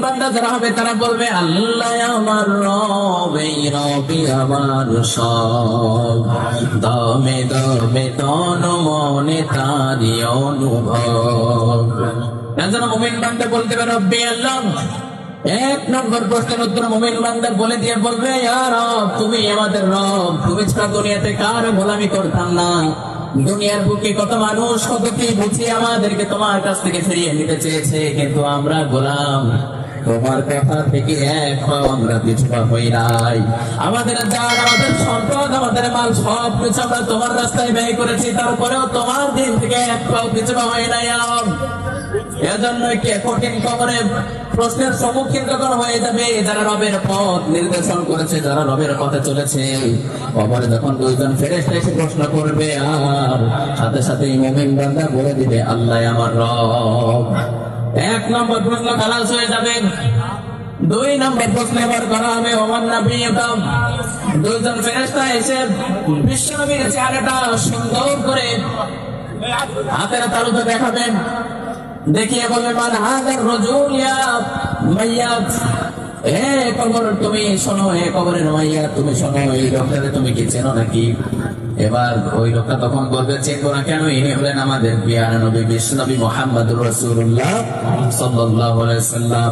বান্দা যারা হবে তারা বলবে আল্লাহ আমার রব, এই রবি আমার সব, দমে দমে তন মনে তারি অনুভব। যারা মুমিন বান্দা বলতে পারে রব্বি আল্লাহ, এক নম্বর প্রশ্নের উত্তর মুমিন বান্দা বলে দিয়ে বলবে ইয়া রব, তুমি আমাদের রব, তুমি ছাড়া দুনিয়াতে কার গোলামি করতাম না। দুনিয়ার বুকে কত মানুষ কত কি বুঝিয়ে আমাদেরকে তোমার কাছ থেকে ফিরিয়ে নিতে চেয়েছে, কিন্তু আমরা গোলাম, তোমার কথা থেকে এক পাও আমরা পিছপা হই নাই। আমাদের জান, আমাদের সম্পদ, আমাদের মাল সব কিছু আমরা তোমার রাস্তায় ব্যয় করেছি, তারপরেও তোমার দিন থেকে এক পাও পিছপা হই নাই। এজন্য কঠিন কবরে প্রশ্নের সম্মুখীন যখন হয়ে যাবে যারা রবের পথ নির্দেশন করেছে, যারা রবের পথে চলেছে, কবরে যখন দুইজন ফেরেশতা এসে প্রশ্ন করবে, আর সাথে সাথে মুমিন বান্দা বলে দিবে আল্লাহ আমার রব। এক নম্বর প্রশ্ন খালাস হয়ে যাবে। দুই নম্বর প্রশ্ন এবার করা হবে ওমান নবী, দুইজন ফেরেশতা এসে বিশ্বনবীর চেহারাটা সুন্দর করে হাতের তালুতে দেখাবেন, দেখিয়ে বলবে মান হাজার রজুল ইয়া মাইয়াত, হে কবর তুমি শোনো, হে কবরের মাইয়া তুমি শোনো, এই লোকটাকে তুমি কি চেনো নাকি? এবার ওই লোকটা তখন বলবে চিনবো না কেন, ইনি হলেন আমাদের প্রিয় নবী বিশ্বনবী মুহাম্মদুর রাসূলুল্লাহ সাল্লাল্লাহু আলাইহি ওয়াসাল্লাম।